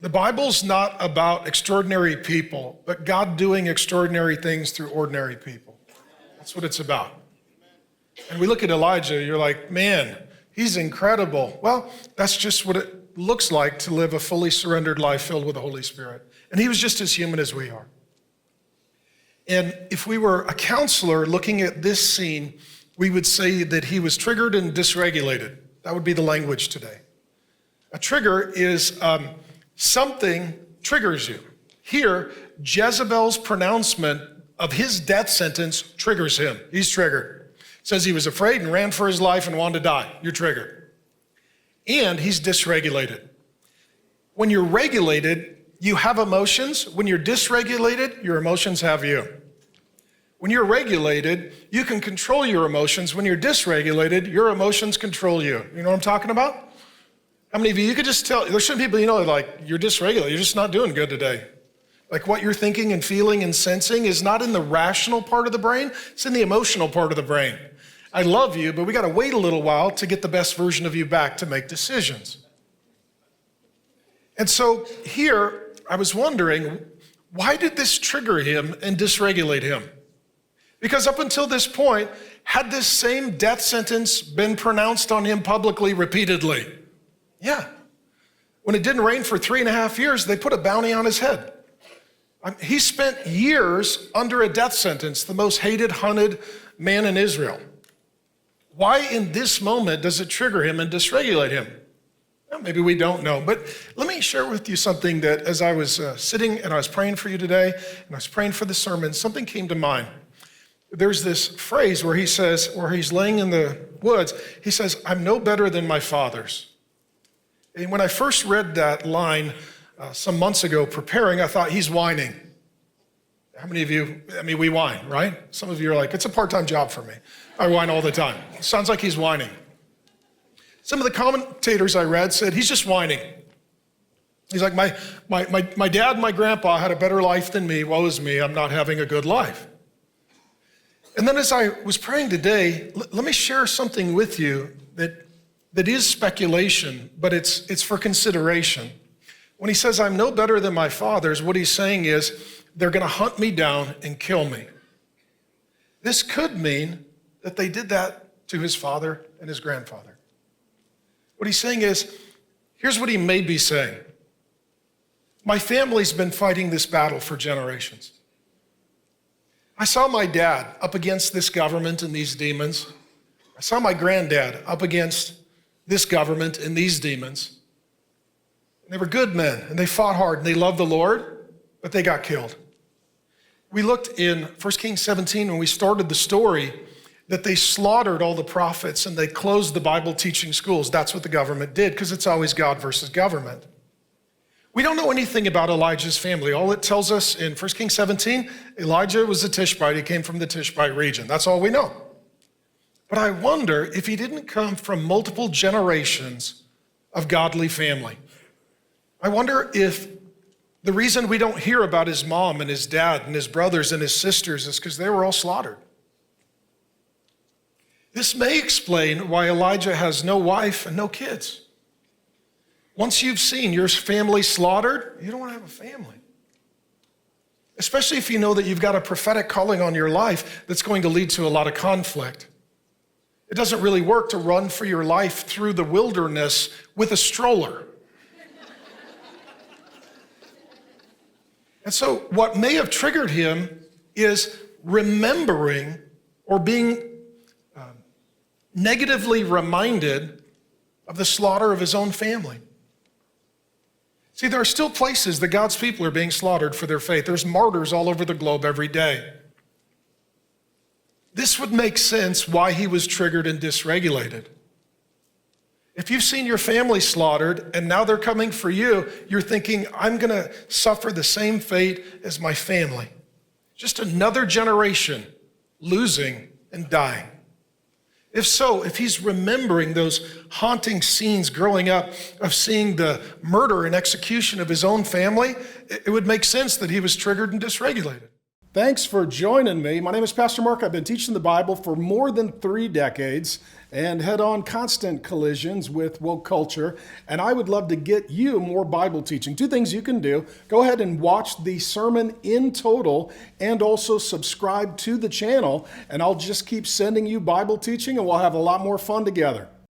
The Bible's not about extraordinary people, but God doing extraordinary things through ordinary people. That's what it's about. And we look at Elijah, you're like, man, he's incredible. Well, that's just what it looks like to live a fully surrendered life filled with the Holy Spirit. And he was just as human as we are. And if we were a counselor looking at this scene, we would say that he was triggered and dysregulated. That would be the language today. A trigger is something triggers you. Here, Jezebel's pronouncement of his death sentence triggers him. He's triggered. Says he was afraid and ran for his life and wanted to die. You're triggered. And he's dysregulated. When you're regulated, you have emotions. When you're dysregulated, your emotions have you. When you're regulated, you can control your emotions. When you're dysregulated, your emotions control you. You know what I'm talking about? How many of you could just tell, there's some people, like you're dysregulated, you're just not doing good today. Like what you're thinking and feeling and sensing is not in the rational part of the brain, it's in the emotional part of the brain. I love you, but we got to wait a little while to get the best version of you back to make decisions. And so here, I was wondering, why did this trigger him and dysregulate him? Because up until this point, had this same death sentence been pronounced on him publicly repeatedly? Yeah. When it didn't rain for 3.5 years, they put a bounty on his head. He spent years under a death sentence, the most hated, hunted man in Israel. Why in this moment does it trigger him and dysregulate him? Well, maybe we don't know, but let me share with you something that as I was sitting and I was praying for you today, and I was praying for the sermon, something came to mind. There's this phrase where he says, where he's laying in the woods, he says, I'm no better than my fathers. And when I first read that line some months ago preparing, I thought he's whining. How many of you, we whine, right? Some of you are like, it's a part-time job for me. I whine all the time. It sounds like he's whining. Some of the commentators I read said, he's just whining. He's like, my dad and my grandpa had a better life than me. Woe is me, I'm not having a good life. And then as I was praying today, let me share something with you that is speculation, but it's for consideration. When he says, I'm no better than my fathers, what he's saying is, they're gonna hunt me down and kill me. This could mean that they did that to his father and his grandfather. What he's saying is, here's what he may be saying. My family's been fighting this battle for generations. I saw my dad up against this government and these demons. I saw my granddad up against this government and these demons. And they were good men, and they fought hard, and they loved the Lord, but they got killed. We looked in 1 Kings 17 when we started the story that they slaughtered all the prophets and they closed the Bible teaching schools. That's what the government did, because it's always God versus government. We don't know anything about Elijah's family. All it tells us in 1 Kings 17, Elijah was a Tishbite. He came from the Tishbite region. That's all we know. But I wonder if he didn't come from multiple generations of godly family. I wonder if the reason we don't hear about his mom and his dad and his brothers and his sisters is because they were all slaughtered. This may explain why Elijah has no wife and no kids. Once you've seen your family slaughtered, you don't want to have a family. Especially if you know that you've got a prophetic calling on your life that's going to lead to a lot of conflict. It doesn't really work to run for your life through the wilderness with a stroller. And so what may have triggered him is remembering or being negatively reminded of the slaughter of his own family. See, there are still places that God's people are being slaughtered for their faith. There's martyrs all over the globe every day. This would make sense why he was triggered and dysregulated. If you've seen your family slaughtered and now they're coming for you, you're thinking, I'm gonna suffer the same fate as my family. Just another generation losing and dying. If so, if he's remembering those haunting scenes growing up of seeing the murder and execution of his own family, it would make sense that he was triggered and dysregulated. Thanks for joining me. My name is Pastor Mark. I've been teaching the Bible for more than 3 decades and head on constant collisions with woke culture. And I would love to get you more Bible teaching. 2 things you can do. Go ahead and watch the sermon in total and also subscribe to the channel. And I'll just keep sending you Bible teaching and we'll have a lot more fun together.